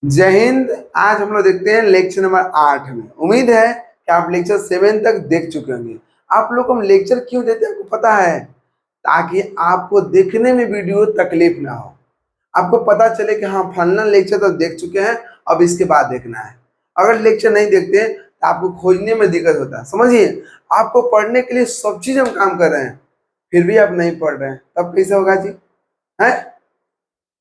जय हिंद। आज हम लोग देखते हैं लेक्चर नंबर 8 में। उम्मीद है कि आप लेक्चर 7 तक देख चुके होंगे। आप लोग को हम लेक्चर क्यों देते हैं आपको पता है? ताकि आपको देखने में वीडियो तकलीफ ना हो, आपको पता चले कि हाँ फलना लेक्चर तो देख चुके हैं, अब इसके बाद देखना है। अगर लेक्चर नहीं देखते तो आपको खोजने में दिक्कत होता है। समझिए, आपको पढ़ने के लिए सब चीज हम काम कर रहे हैं, फिर भी आप नहीं पढ़ रहे हैं, तब कैसे होगा जी? है,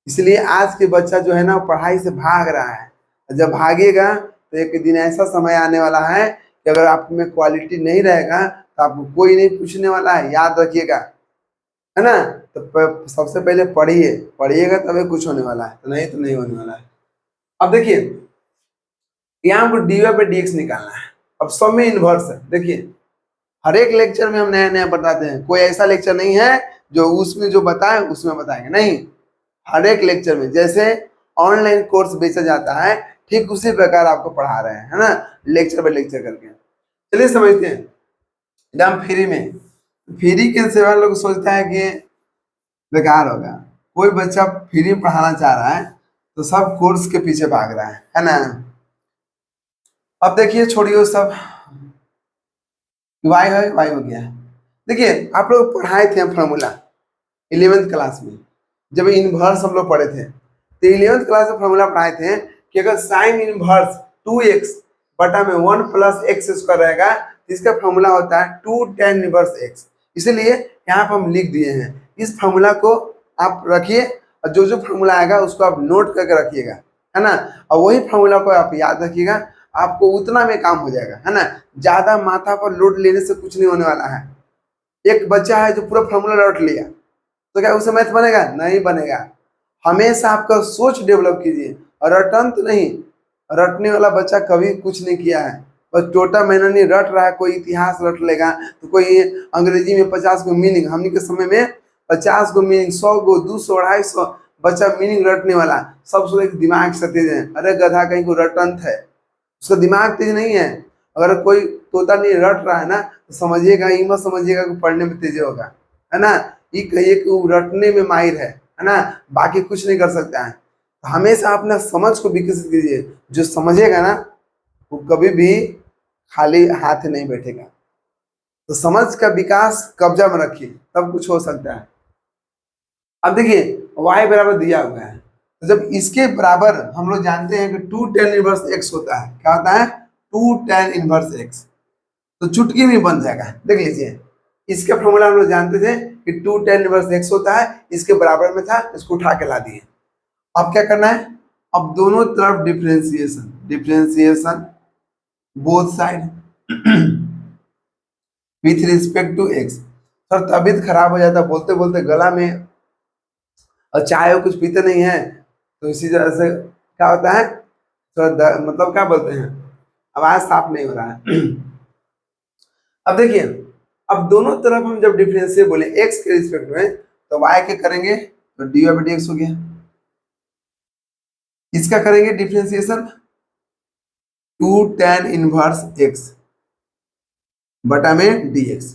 इसलिए आज के बच्चा जो है ना पढ़ाई से भाग रहा है। जब भागेगा तो एक दिन ऐसा समय आने वाला है कि अगर आप में क्वालिटी नहीं रहेगा तो आपको कोई नहीं पूछने वाला है, याद रखिएगा, है ना। तो सबसे पहले पढ़िए, पढ़िएगा तभी कुछ होने वाला है, तो नहीं होने वाला है। अब देखिए, यहाँ हमको डी वाई पे डी एक्स निकालना है। अब सब में इन्वर्स है। देखिए, हर एक लेक्चर में हम नया नया बताते हैं, कोई ऐसा लेक्चर नहीं है जो उसमें जो बताए उसमें बताएंगे, नहीं। हर एक लेक्चर में जैसे ऑनलाइन कोर्स बेचा जाता है, ठीक उसी प्रकार आपको पढ़ा रहे हैं, है ना, लेक्चर बाय लेक्चर करके। चलिए समझते हैं। एकदम फ्री में, फ्री के सेवा लोग सोचता है कि बेकार होगा। कोई बच्चा फ्री में पढ़ाना चाह रहा है तो सब कोर्स के पीछे भाग रहा है ना। अब देखिए, छोड़िए वो सब, वाई है वाई हो गया। देखिए, आप लोग पढ़ाए थे फॉर्मूला 11th क्लास में, जब इनवर्स हम लोग पढ़े थे तो 11th क्लास में फॉर्मूला पढ़ाए थे कि अगर साइन इनवर्स 2x बटा में 1 प्लस एक्स स्क्वायर रहेगा तो इसका फॉर्मूला होता है 2 tan इनवर्स x। इसीलिए यहाँ पर हम लिख दिए हैं। इस फॉर्मूला को आप रखिए और जो जो फॉर्मूला आएगा उसको आप नोट करके रखिएगा, है ना। और वही फॉर्मूला को आप याद रखिएगा, आपको उतना में काम हो जाएगा, है ना। ज्यादा माथा पर लोड लेने से कुछ नहीं होने वाला है। एक बच्चा है जो पूरा फॉर्मूला रट लिया तो क्या उससे मैथ बनेगा? नहीं बनेगा। हमेशा आपका सोच डेवलप कीजिए, और रटन तो नहीं। रटने वाला बच्चा कभी कुछ नहीं किया है, बस टोटा महीना नहीं रट रहा है। कोई इतिहास रट लेगा तो कोई अंग्रेजी में 50 गो मीनिंग, हमने के समय में 50 गो मीनिंग, 100 गो, 200, 250 बच्चा मीनिंग रटने वाला। सब सोचे दिमाग से तेज है, अरे गधा कहीं को रटंत है, उसका दिमाग तेज नहीं है। अगर कोई तोता नहीं रट रहा है ना तो समझिएगा, ये मत समझिएगा कि पढ़ने में तेज होगा, है ना। ये कहिए कि वो रटने में माहिर है ना, बाकी कुछ नहीं कर सकता है। तो हमेशा अपना समझ को विकसित कीजिए। जो समझेगा ना वो कभी भी खाली हाथ नहीं बैठेगा। तो समझ का विकास कब्जा में रखिए, तब कुछ हो सकता है। अब देखिए, y बराबर दिया हुआ है, तो जब इसके बराबर हम लोग जानते हैं कि 2 tan इनवर्स x होता है। क्या होता है? 2 tan इनवर्स x। तो चुटकी में बन जाएगा। देख लीजिए, इसका फॉर्मूला हम लोग जानते थे कि 2 tan इनवर्स x होता है, इसके बराबर में था, इसको उठा के ला दिए। अब क्या करना है? अब दोनों तरफ differentiation, differentiation both side with respect to x। Sir तबीयत खराब हो जाता बोलते बोलते गला में, और चाय वो कुछ पीते नहीं है, तो इसी तरह से क्या होता है, थोड़ा मतलब क्या बोलते हैं, आवाज साफ नहीं हो रहा है। अब देखिए, अब दोनों तरफ हम जब डिफरेंशिएट बोले x के रिस्पेक्ट में, तो y के करेंगे तो dy बाई डी एक्स हो गया। इसका करेंगे डिफरेंशिएशन 2 tan इनवर्स x बटा में dx।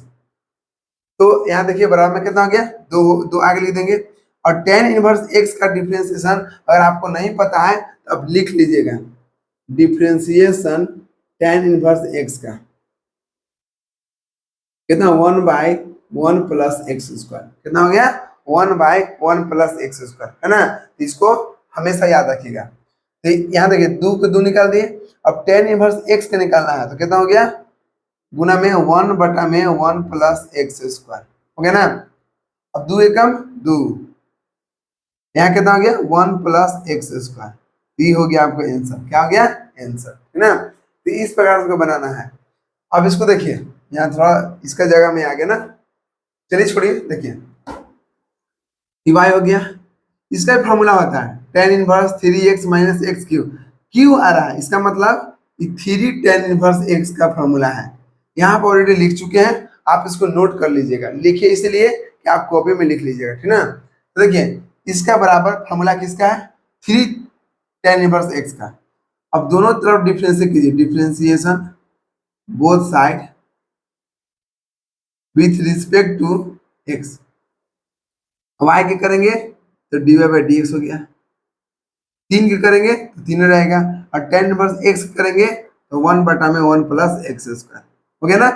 तो यहाँ देखिए बराबर में कितना हो गया, दो दो आगे लिख देंगे। और tan इनवर्स x का डिफरेंशिएशन अगर आपको नहीं पता है तो अब लिख लीजिएगा, डिफरेंशिएशन tan इनवर्स x का कितना, 1/1 प्लस एक्स स्क्वायर। कितना हो गया? 1/1 प्लस एक्स स्क्वायर, है ना। तो इसको हमेशा याद रखिएगा। तो यहाँ देखिए, दो को दो निकाल दिए। अब tan इनवर्स x का निकालना है तो कितना हो गया, गुना में 1 बटा में 1 प्लस एक्स स्क्वायर हो गया ना। अब दो एकम दो, यहाँ कितना हो गया, 1 प्लस एक्स स्क्वायर। ये हो गया आपको आंसर। क्या हो गया? आंसर, है ना। तो इस प्रकार से बनाना है। अब इसको देखिए, यहाँ थोड़ा इसका जगह में आ गया ना। चलिए छोड़िए, देखिए डिवाई हो गया। इसका फॉर्मूला होता है tan inverse 3x minus x cube. Cube आ रहा है, इसका मतलब 3 tan इनवर्स x का फॉर्मूला है। यहाँ पर ऑलरेडी लिख चुके हैं, आप इसको नोट कर लीजिएगा। लिखिए इसलिए कि आप कॉपी में लिख लीजिएगा, ठीक ना। तो देखिए, इसका बराबर फॉर्मूला किसका है, 3 tan इनवर्स x का। अब दोनों तरफ डिफरेंशिएट कीजिए, differentiation both side with respect to x। अब y के करेंगे तो dy बाई डी एक्स हो गया। 3 के करेंगे तो 3 रहेगा, और tan इनवर्स x करेंगे तो 1 बटा में 1 प्लस एक्स स्क्वायर हो गया ना,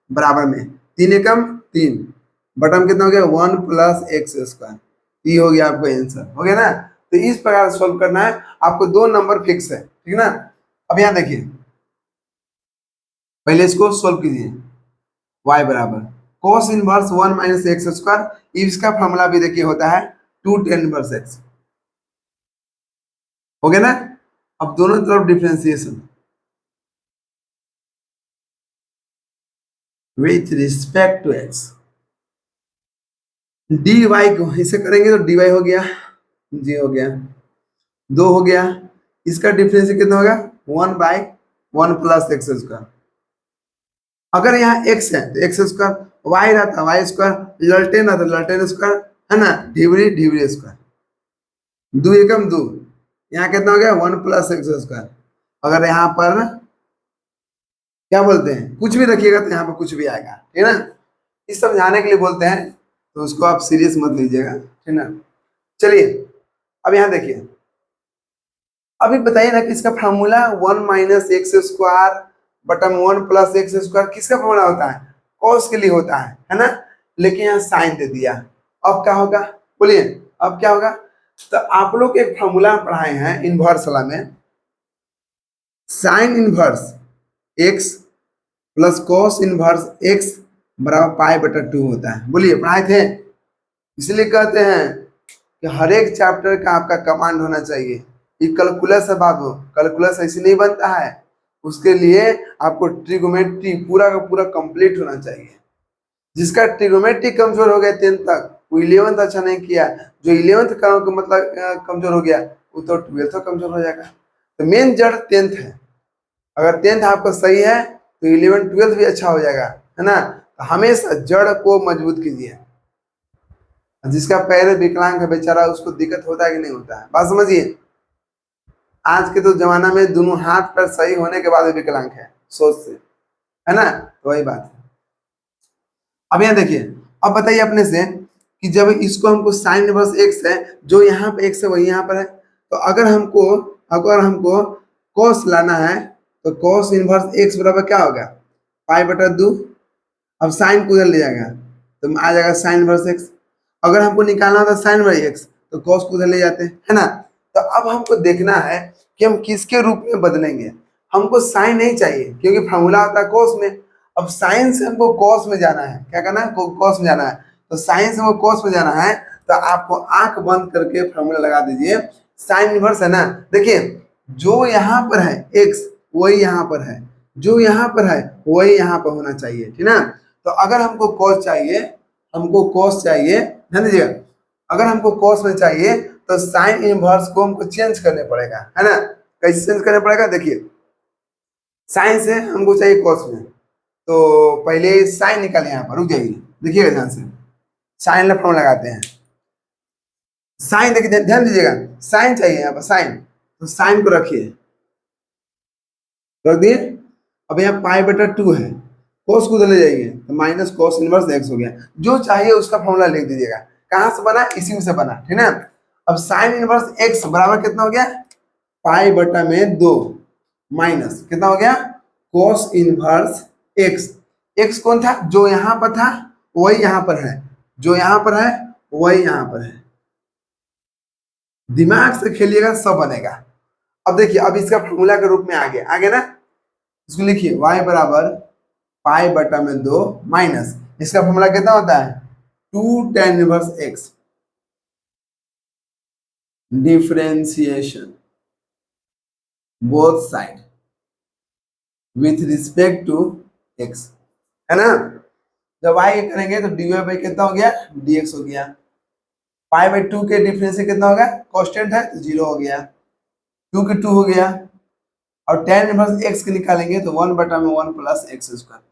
बराबर में 3 एकम 3 बटा में कितना हो गया 1 प्लस एक्स स्क्वायर। ये हो गया आपका आंसर, हो गया ना। तो इस प्रकार से सॉल्व करना है आपको, 2 नंबर फिक्स है, ठीक ना। अब यहाँ देखिए, पहले इसको सोल्व कीजिए, y बराबर cos inverse 1 minus x square, इसका फॉर्मूला भी देखिए होता है 2 tan इनवर्स x, हो गया ना। अब दोनों तरफ differentiation with respect to x, dy को इसे करेंगे तो dy हो गया, जी हो गया, 2 हो गया, इसका डिफरेंस कितना होगा 1 बाई 1 प्लस एक्स स्क्वायर। अगर यहाँ x है तो एक्स स्क्वायर, y रहता वाई स्क्वायर, ललटेन रहता ललटेन स्क्वायर, है ना, ढिबरी ढिबरी स्क्वायर, 2 एकम 2, यहाँ कितना हो गया 1 प्लस एक्स स्क्वायर। अगर यहाँ पर क्या बोलते हैं कुछ भी रखिएगा तो यहाँ पर कुछ भी आएगा, ठीक है ना। इस समझाने के लिए बोलते हैं, तो उसको आप सीरियस मत लीजिएगा, ठीक ना। चलिए अब यहाँ देखिए, अभी बताइए ना कि इसका फॉर्मूला 1 माइनस एक्स स्क्वायर बटा 1 प्लस एक्स स्क्वायर किसका फॉर्मूला होता है, कॉस के लिए होता है ना। लेकिन यहाँ साइन दे दिया, अब क्या होगा बोलिए, अब क्या होगा। तो आप लोग एक फॉर्मूला पढ़ाए हैं इनवर्स वाला में, sine inverse x plus cos inverse x बराबर पाई बटा 2 होता है, बोलिए पढ़ाए थे। इसलिए कहते हैं कि हर एक चैप्टर का आपका कमांड होना चाहिए। ये कैलकुलस है बाबू, कैलकुलस ऐसे नहीं बनता है, उसके लिए आपको ट्रिगोमेट्री पूरा का पूरा कंप्लीट होना चाहिए। जिसका ट्रिगोमेट्री कमजोर हो गया 10th तक, वो 11th अच्छा नहीं किया, जो 11th का मतलब कमजोर हो गया वो तो 12th कमजोर हो जाएगा। तो मेन जड़ 10th है, अगर 10th आपका सही है तो 11th 12th भी अच्छा हो जाएगा, है ना। तो हमेशा जड़ को मजबूत कीजिए। जिसका पैर विकलांग है बेचारा, उसको दिक्कत होता है कि नहीं होता है, बात समझिए। आज के तो जमाना में दोनों हाथ पैर सही होने के बाद विकलांग है सोच से, है ना, तो वही बात है। अब यहाँ देखिए, अब बताइए अपने से कि जब इसको हमको साइन इनवर्स एक्स है, जो यहाँ पे एक्स है वही यहाँ पर है, तो अगर हमको कॉस लाना है तो कॉस इनवर्स एक्स बराबर क्या होगा पाई बटा 2। अब साइन को उधर ले जाएगा तो आ जाएगा साइन इनवर्स एक्स। अगर हमको निकालना होता साइन बाई एक्स तो कॉस को उधर ले जाते हैं, है ना। तो अब हमको देखना है कि हम किसके रूप में बदलेंगे। हमको साइन नहीं चाहिए क्योंकि फॉर्मूला होता है कॉस में। अब साइन से हमको कॉस में जाना है, क्या करना है कॉस में जाना है। तो साइन से हमको कॉस में जाना है तो आपको आंख बंद करके फॉर्मूला लगा दीजिए, साइन इनवर्स है ना। देखिए जो यहाँ पर है एक्स वही यहाँ पर है, जो यहाँ पर है वही यहाँ पर होना चाहिए, ठीक ना। तो अगर हमको कॉस चाहिए, ध्यान दीजिएगा, अगर हमको कॉस में चाहिए तो साइन इनवर्स को हमको चेंज करने पड़ेगा, है ना। कैसे चेंज करने पड़ेगा, देखिए साइन से हमको चाहिए कॉस में, तो पहले साइन निकाले, यहाँ पर रुक जाइए, देखिएगा ध्यान से, साइन का फॉर्म लगाते हैं। साइन देखिए ध्यान दीजिएगा, साइन चाहिए यहाँ पर साइन, तो साइन को रखिए, रख दिए। अब यहाँ पाई बटा 2 है, कोस को उधर ले जाइए तो माइनस कोस इनवर्स एक्स हो गया। जो चाहिए उसका फॉर्मूला लिख दीजिएगा, कहाँ से बना इसी में से बना, ठीक है। अब साइन इनवर्स एक्स बराबर कितना हो गया पाई बटा में 2 माइनस कितना हो गया कोस इनवर्स एक्स। एक्स कौन था, जो यहाँ पर था वही यहाँ पर है, जो यहाँ पर है वही यहाँ पर है। दिमाग से खेलिएगा सब बनेगा। अब देखिए, अब इसका फॉर्मूला के रूप में आ गया ना, इसको लिखिए y बराबर पाई बटा में 2 माइनस, इसका फॉर्मूला कितना होता है 2 tan inverse x, differentiation both side with respect to x, है ना। जब y करेंगे तो dy बाई कितना हो गया dx हो गया, पाई बाई 2 के डिफरेंस से कितना होगा कांस्टेंट है तो 0 हो गया, 2 के 2 हो गया, और tan इनवर्स x के निकालेंगे तो 1 बटा में 1 प्लस एक्स स्क्वायर।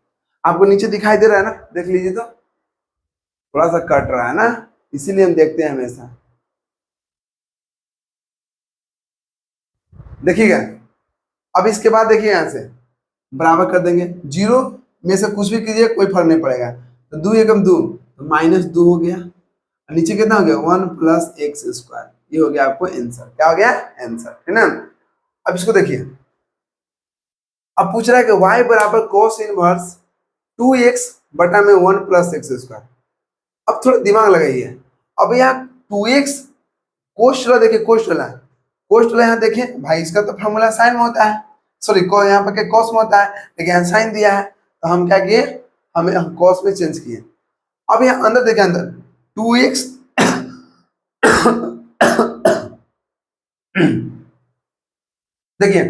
आपको नीचे दिखाई दे रहा है ना, देख लीजिए, तो थोड़ा सा कट रहा है ना, इसीलिए हम देखते हैं हमेशा। देखिएगा, अब इसके बाद देखिए यहाँ से बराबर कर देंगे, 0 में से कुछ भी कीजिए कोई फर्क नहीं पड़ेगा, तो 2 एकम 2 तो माइनस 2 हो गया, नीचे कितना हो गया 1 प्लस एक्स स्क्वायर। ये हो गया आपको आंसर। क्या हो गया? आंसर, है ना। अब इसको देखिए, अब पूछ रहा है कि y बराबर cos इनवर्स 2x बटा में 1 प्लस एक्स स्क्वायर। अब थोड़ा दिमाग लगाइए। अब यहाँ 2x कोष्ट वाला देखिए, कोष्ट वाला यहाँ देखिए भाई, इसका तो फॉर्मूला साइन में होता है, सॉरी यहाँ पर क्या कॉस में होता है, लेकिन यहाँ साइन दिया है तो हम क्या किए, हम कॉस में चेंज किए। अब यहाँ अंदर देखिए, अंदर 2x देखिए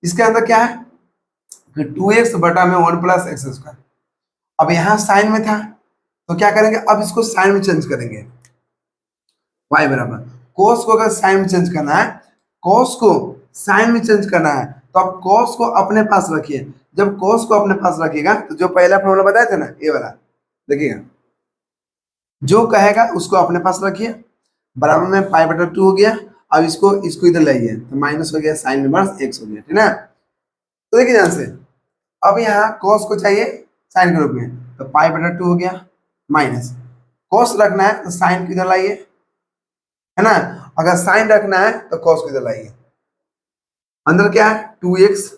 इसके अंदर क्या है कि 2x बटा में 1 प्लस एक्स स्क्वायर। अब यहाँ साइन में था तो क्या करेंगे, अब इसको साइन में चेंज करेंगे। y बराबर cos को अगर साइन में चेंज करना है, cos को साइन में चेंज करना है, तो अब cos को अपने पास रखिए। जब cos को अपने पास रखिएगा तो जो पहला फॉर्मूला बताए थे ना, ये वाला देखिएगा, जो कहेगा उसको अपने पास रखिए, बराबर में पाई बटा 2 हो गया। अब इसको इधर लाइए तो माइनस हो गया, साइन इनवर्स x हो गया, ठीक है। तो देखिए ध्यान से, अब यहाँ cos को चाहिए साइन के रूप में, तो पाई बटा 2 हो गया, माइनस cos रखना है तो साइन को इधर लाइए, है ना। अगर साइन रखना है तो cos को इधर लाइए। अंदर क्या है 2x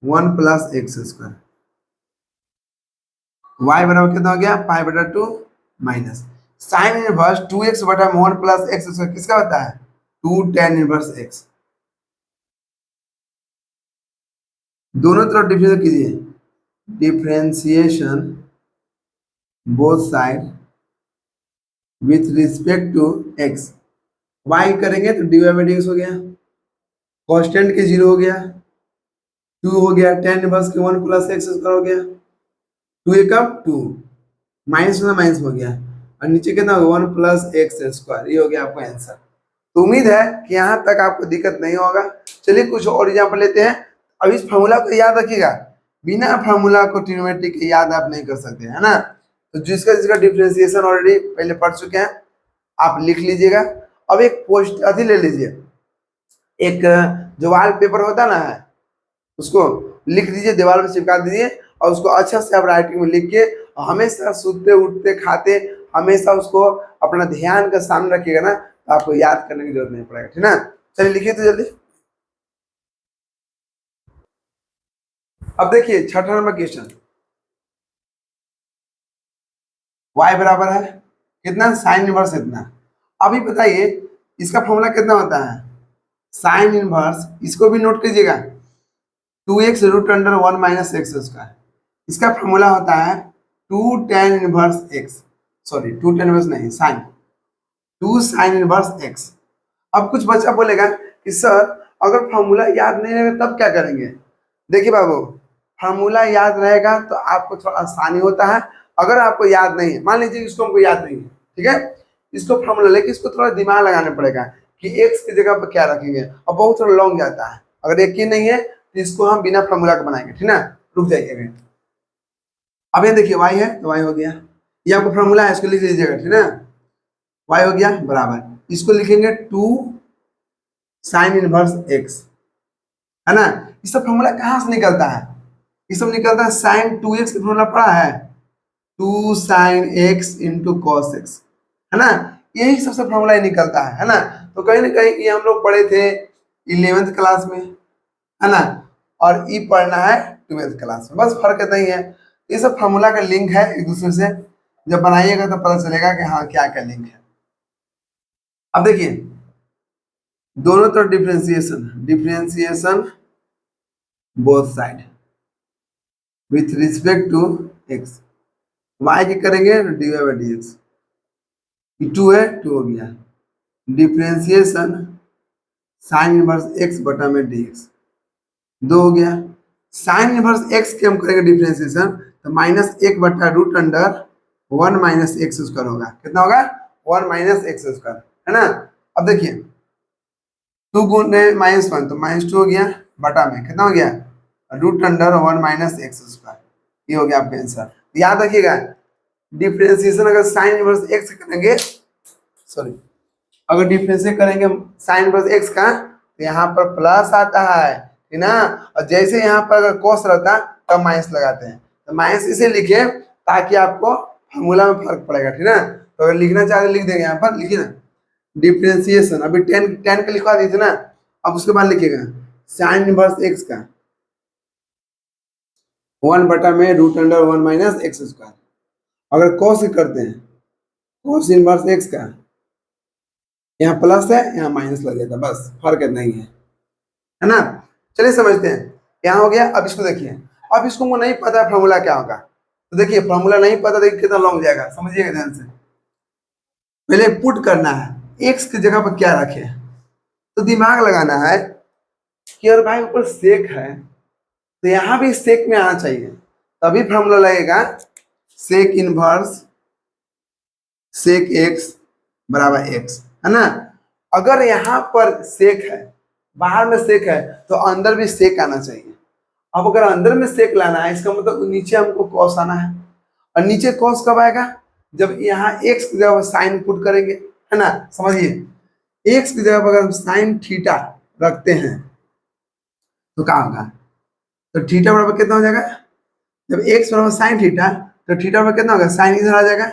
1 plus x square, y बराबर कितना हो गया, पाई बटा 2 माइनस साइन इनवर्स 2x बटा 1 प्लस एक्स स्क्वायर किसका होता है, 2 tan इनवर्स x। दोनों तरफ डिफरेंशिएट कीजिए, differentiation both side with respect to x। y करेंगे तो dy बाई dx हो गया, कांस्टेंट के 0 हो गया, 2 हो गया, tan इनवर्स के 1 प्लस एक्स स्क्वायर हो गया, 2 एकम 2, माइनस में माइनस हो गया, और नीचे कितना होगा 1 प्लस एक्स स्क्वायर। ये हो गया आपका आंसर। तो उम्मीद है कि यहाँ तक आपको दिक्कत नहीं होगा। चलिए कुछ और एग्जाम्पल लेते हैं। अब इस फॉर्मूला को याद रखिएगा, बिना फॉर्मूला को ट्रिग्नोमेट्री के याद आप नहीं कर सकते, है ना। तो जिसका डिफरेंशिएशन ऑलरेडी पहले पढ़ चुके हैं, आप लिख लीजिएगा। अब एक पोस्ट अभी ले लीजिए, एक जो वाल पेपर होता ना है, उसको लिख दीजिए, दीवार में चिपका दीजिए, और उसको अच्छा से आप राइटिंग में लिख के हमेशा सोते उठते खाते हमेशा उसको अपना ध्यान का सामने रखिएगा ना, तो आपको याद करने की जरूरत नहीं पड़ेगा, ठीक ना। चलिए लिखिए तो जल्दी। अब देखिए छठा नंबर क्वेश्चन, y बराबर है कितना, साइन इनवर्स इतना। अभी बताइए इसका फॉर्मूला कितना होता है, साइन इनवर्स, इसको भी नोट कीजिएगा, 2x root under 1 minus x square. इसका फॉर्मूला होता है 2 tan inverse x, sorry 2 tan inverse नहीं, साइन 2 साइन इनवर्स x। अब कुछ बच्चा बोलेगा कि सर अगर फॉर्मूला याद नहीं रहेगा तब क्या करेंगे। देखिए बाबू, फॉर्मूला याद रहेगा तो आपको थोड़ा आसानी होता है। अगर आपको याद नहीं है, मान लीजिए इसको हमको याद नहीं है, ठीक है, इसको फॉर्मूला लेके इसको थोड़ा दिमाग लगाना पड़ेगा कि x की जगह पर क्या रखेंगे, और बहुत थोड़ा लॉन्ग जाता है। अगर यकीन नहीं है तो इसको हम बिना फॉर्मूला के बनाएंगे, ठीक ना। रुक जाइए, अब ये देखिए y है तो y हो गया, ये आपको फॉर्मूला है, इसको लिख लीजिएगा, ठीक ना। y हो गया बराबर, इसको लिखेंगे 2 साइन इनवर्स x, है ना। ये सब फॉर्मूला कहाँ से निकलता है, ये सब निकलता है साइन 2x का फॉर्मूला पढ़ा है, 2 sine x into cos x, है ना। यही सबसे फॉर्मूला निकलता है ना। तो कहीं ना कहीं ये हम लोग पढ़े थे 11th क्लास में, है ना, और ये पढ़ना है 12th क्लास में, बस फर्क इतना ही है। ये सब फार्मूला का लिंक है एक दूसरे से, जब बनाइएगा तो पता चलेगा कि हाँ क्या क्या लिंक है। अब देखिए दोनों तरफ differentiation both side with respect to x, y की करेंगे dy बाई dx, 2 है 2 हो गया, डिफरेंशिएशन साइन इनवर्स x बटा में dx 2 हो गया। साइन इनवर्स x के हम करेंगे डिफरेंशिएशन तो माइनस 1 बटा root under 1 minus x square होगा, कितना होगा 1 माइनस एक्स स्क्वायर, है ना। अब देखिए 2 गुने -1 तो -2 हो गया, बटा में कितना हो गया root under 1 minus x square. ये हो गया आपका आंसर। याद रखिएगा डिफरेंशिएशन अगर साइन इनवर्स x करेंगे, सॉरी अगर डिफरेंशिएट करेंगे साइन इनवर्स x का तो यहाँ पर प्लस आता है, ठीक ना। और जैसे यहाँ पर अगर कॉस रहता तब माइनस लगाते हैं, तो माइनस इसे लिखे ताकि आपको फॉर्मूला में फर्क पड़ेगा, ठीक ना। तो अगर लिखना चाहते लिख देंगे, यहाँ पर लिखिए ना डिफरेंशिएशन अभी टेन टेन का लिखवा दिए थे ना, अब उसके बाद लिखिएगा साइन इनवर्स एक्स का 1/√(1 - x²). अगर कॉस करते हैं कॉस इनवर्स एक्स का, यहाँ प्लस है यहाँ माइनस लग जाता, बस फर्क नहीं है ना। चलिए समझते हैं, यहाँ हो गया। अब इसको देखिए, अब इसको मुझे नहीं पता फॉर्मूला क्या होगा, तो देखिए फॉर्मूला नहीं पता, देखिए कितना लॉन्ग जाएगा, समझिएगा ध्यान से। पहले पुट करना है एक्स की जगह पर क्या रखे, तो दिमाग लगाना है कि अरे भाई ऊपर सेक है तो यहाँ भी सेक में आना चाहिए, तभी फॉर्मूला लगेगा सेक इनवर्स सेक एक्स बराबर एक्स, है ना। अगर यहाँ पर सेक है, बाहर में सेक है, तो अंदर भी सेक आना चाहिए। अब अगर अंदर में सेक लाना है, इसका मतलब नीचे हमको कॉस आना है, और नीचे कॉस कब आएगा, जब यहाँ एक्स की जगह साइन पुट करेंगे, है ना। समझिए एक्स की जगह पर अगर हम साइन थीटा रखते हैं तो क्या होगा, तो थीटा बराबर कितना हो जाएगा, जब एक्स बराबर साइन थीटा, तो थीटा बराबर कितना होगा, साइन इधर आ जाएगा,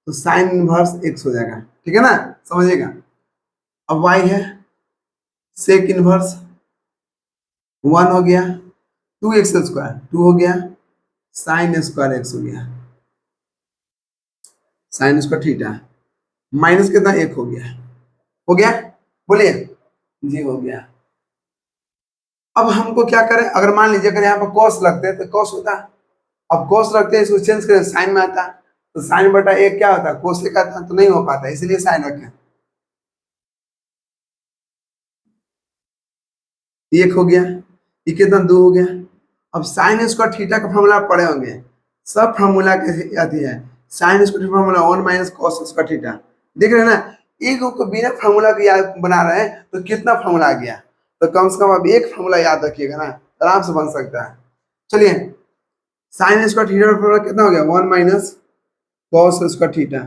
तो साइन इनवर्स एक्स हो जाएगा, ठीक है ना, समझिएगा। अब वाई है सेक इनवर्स 1 हो गया, 2x² 2 हो गया, साइन स्क्वायर एक्स हो गया, साइन स्क्वायर थीटा माइनस कितना 1 हो गया, हो गया, बोलिए जी हो गया। अब हमको क्या करें, अगर मान लीजिए अगर यहाँ पर कॉस लगते हैं तो कॉस होता, अब कॉस रखते हैं इसको चेंज करें साइन में आता, तो साइन बटा 1 क्या होता है, कोसेक आता, तो नहीं हो पाता, इसलिए साइन रखें। 1 हो गया, ये कितना 2 हो गया। अब साइन स्क्वायर थीटा का फॉर्मूला पढ़े होंगे, सब फॉर्मूला कैसे आती है, sine square formula 1 - cos square theta, देख रहे हैं ना। एक को बिना फॉर्मूला के याद बना रहे हैं तो कितना फॉर्मूला आ गया, तो कम से कम अब एक फॉर्मूला याद रखिएगा ना, आराम से बन सकता है। चलिए साइन स्क्वायर थीटा का फॉर्मूला कितना हो गया, 1 - cos स्क्वायर थीटा।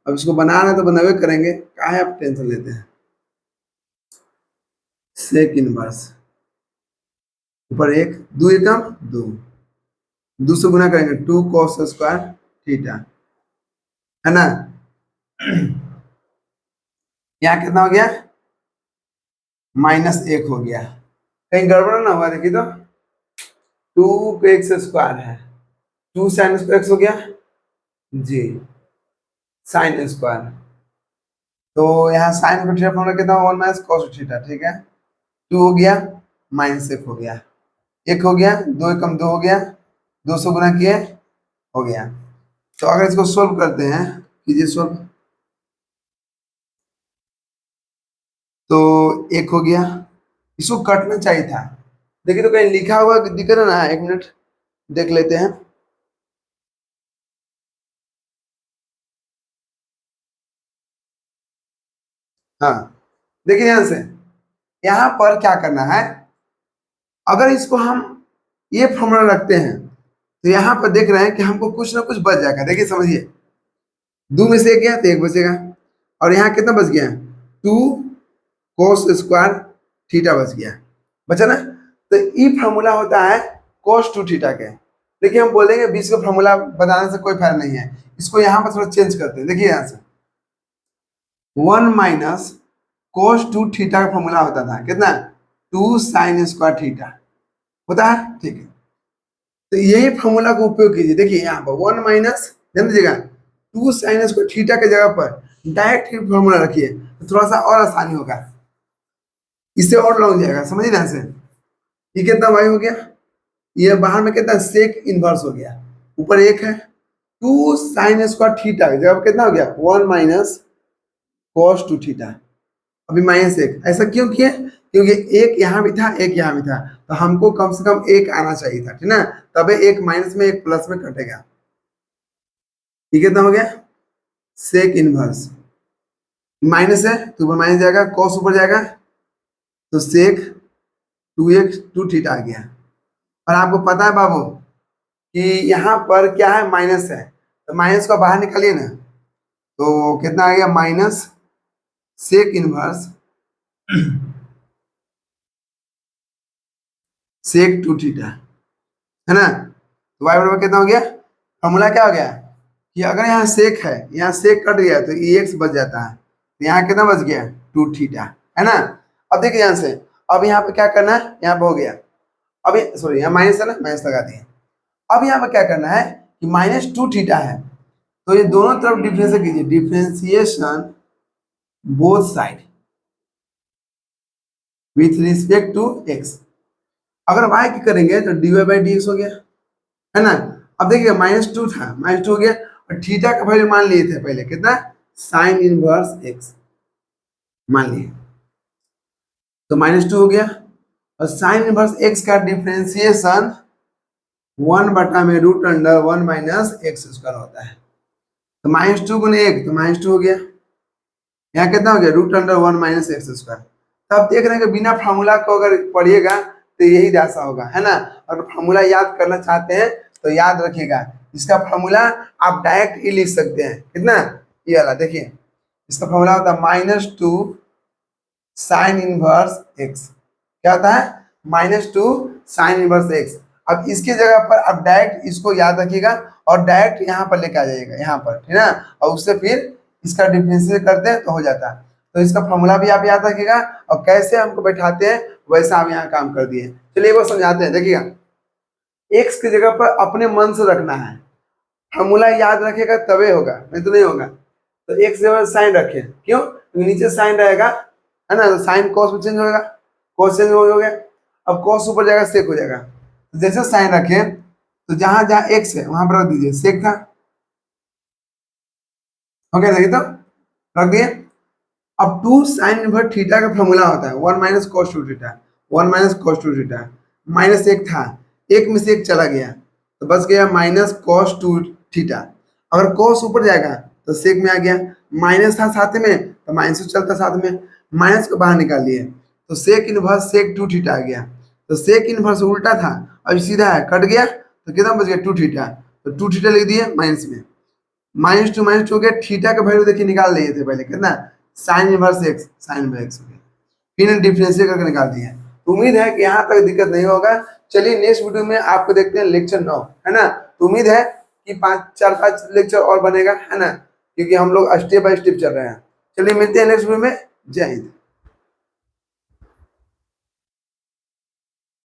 अब इसको बनाना है तो बनावे करेंगे, काहे आप टेंशन लेते हैं। सेक इनवर्स ऊपर 1 2 एकम 2, 2 से गुना करेंगे 2 cos स्क्वायर थीटा, है ना। यहाँ कितना हो गया, -1 हो गया, कहीं गड़बड़ ना हुआ, देखिए तो 2x² है, 2 साइन स्क्वायर एक्स हो गया जी, साइन स्क्वायर, तो यहाँ साइन का थीटा फॉर्मूला कितना 1 - cos थीटा, ठीक है। 2 हो गया -1 हो गया, 1 हो गया, 2 एकम 2 हो गया, 2 से गुना किए हो गया। तो अगर इसको सोल्व करते हैं, कीजिए सोल्व, तो 1 हो गया, इसको कटना चाहिए था, देखिए तो कहीं लिखा हुआ दिख रहा ना, 1 मिनट देख लेते हैं। हाँ देखिए ध्यान से, यहाँ पर क्या करना है, अगर इसको हम ये फॉर्मूला रखते हैं तो यहाँ पर देख रहे हैं कि हमको कुछ ना कुछ बच जाएगा, देखिए समझिए, 2 में से 1 गया तो 1 बचेगा, और यहाँ कितना बच गया 2 cos स्क्वायर थीटा बच गया, बचा ना। तो ये फॉर्मूला होता है cos 2 थीटा के, देखिए हम बोलेंगे बीच का फॉर्मूला बताने से कोई फायदा नहीं है, इसको यहाँ पर थोड़ा चेंज करते हैं, देखिए यहाँ से 1 - cos 2 थीटा का फॉर्मूला होता था कितना 2 sin स्क्वायर थीटा होता है, ठीक है। तो यही फॉर्मूला का उपयोग कीजिए, देखिए यहाँ पर 1 माइनस ध्यान दीजिएगा 2 sin स्क्वायर थीटा के जगह पर डायरेक्ट ही फॉर्मूला रखिए, तो थोड़ा सा और आसानी होगा, इससे और लॉन्ग जाएगा, समझिए ध्यान से। ये कितना वाई हो गया, ये बाहर में कितना सेक इनवर्स हो गया, ऊपर 1 है, 2 sin स्क्वायर थीटा की जगह पर कितना हो गया 1 - cos 2 थीटा, अभी -1, ऐसा क्यों किए, क्योंकि एक यहाँ भी था एक यहाँ भी था, तो हमको कम से कम 1 आना चाहिए था, ठीक ना, तबे 1 माइनस में 1 प्लस में कटेगा। ये कितना हो गया सेक इनवर्स, माइनस है तो ऊपर माइनस जाएगा, कॉस ऊपर जाएगा, तो सेक 2x 2 थीटा आ गया। और आपको पता है बाबू कि यहाँ पर क्या है माइनस है, तो माइनस को बाहर निकालिए ना, तो कितना आ गया minus sec inverse sec 2 theta, है ना। तो y बराबर कितना हो गया, फॉर्मूला क्या हो गया कि अगर यहाँ सेक है यहाँ सेक कट गया तो एक्स बच जाता है, यहाँ कितना बच गया 2 थीटा, है ना। अब देखिए यहाँ से, अब यहाँ पे क्या करना है, यहाँ पे हो गया, अब सॉरी यहाँ माइनस है ना, माइनस लगा दिए। अब यहाँ पे क्या करना है कि -2 थीटा है, तो ये दोनों तरफ डिफरेंशिएट कीजिए, differentiation both side with respect to x। अगर y की करेंगे तो dy/dx हो गया, है ना। अब देखिए -2 था, -2 हो गया, और थीटा का वैल्यू मान लिए थे पहले कितना, साइन इनवर्स x मान लिए, तो -2 हो गया, और साइन इनवर्स x का डिफरेंशिएशन 1/√1 - x² होता है, तो -2 गुने 1 तो -2 हो गया, यहाँ कितना हो गया √1 - x²। तब देख रहे हैं कि बिना फार्मूला को अगर पढ़िएगा तो यही दशा होगा, है ना। अगर फार्मूला याद करना चाहते हैं तो याद रखिएगा, इसका फार्मूला आप डायरेक्ट ही लिख सकते हैं, कितना, ये वाला देखिए, इसका फार्मूला होता है -2 साइन इनवर्स x, क्या होता है -2 साइन इनवर्स x। अब इसकी जगह पर आप डायरेक्ट इसको याद रखिएगा और डायरेक्ट यहाँ पर लेके आ जाइएगा, यहाँ पर, है ना, और उससे फिर इसका डिफरेंशिएट करते हैं तो हो जाता है। तो इसका फॉर्मूला भी आप याद रखिएगा, और कैसे हमको बैठाते हैं वैसा आप यहाँ काम कर दिए। चलिए वो समझाते हैं, देखिएगा, x की जगह पर अपने मन से रखना है, फॉर्मूला याद रखेगा तबे होगा, नहीं तो नहीं होगा। तो x जगह साइन रखे, क्यों, क्योंकि नीचे साइन रहेगा, है ना, तो साइन कॉस में चेंज होगा, कॉस चेंज हो गया, अब कॉस ऊपर जाएगा सेक हो जाएगा, तो जैसे साइन रखे तो जहां जहां x है वहां पर रख दीजिए सेक था, ओके, देखिए तो रख दिए। अब 2 साइन इनवर्स थीटा का फॉर्मूला होता है 1 - cos 2 थीटा, 1 - cos 2 थीटा, -1 था, एक में से एक चला गया तो बच गया -cos 2 थीटा। अगर cos ऊपर जाएगा तो सेक में आ गया, माइनस था साथ में तो माइनस चलता साथ में, माइनस को बाहर निकाल लिए तो सेक इनवर्स सेक 2 थीटा आ गया। तो सेक इनवर्स उल्टा था, अब सीधा है, कट गया तो कितना बच गया 2 थीटा, तो 2 थीटा लिख दिए माइनस में, -2 हो गया, थीटा का वैल्यू देखिए निकाल लिए थे पहले, कितना sign inverse x, sign inverse x हो गया, फिर डिफरेंशिएट करके निकाल दिए। उम्मीद है कि यहाँ तक दिक्कत नहीं होगा। चलिए नेक्स्ट वीडियो में आपको देखते हैं लेक्चर 9, है ना। तो उम्मीद है कि 4-5 लेक्चर और बनेगा, है ना, क्योंकि हम लोग स्टेप बाय स्टेप चल रहे हैं। चलिए मिलते हैं नेक्स्ट वीडियो में, जय हिंद।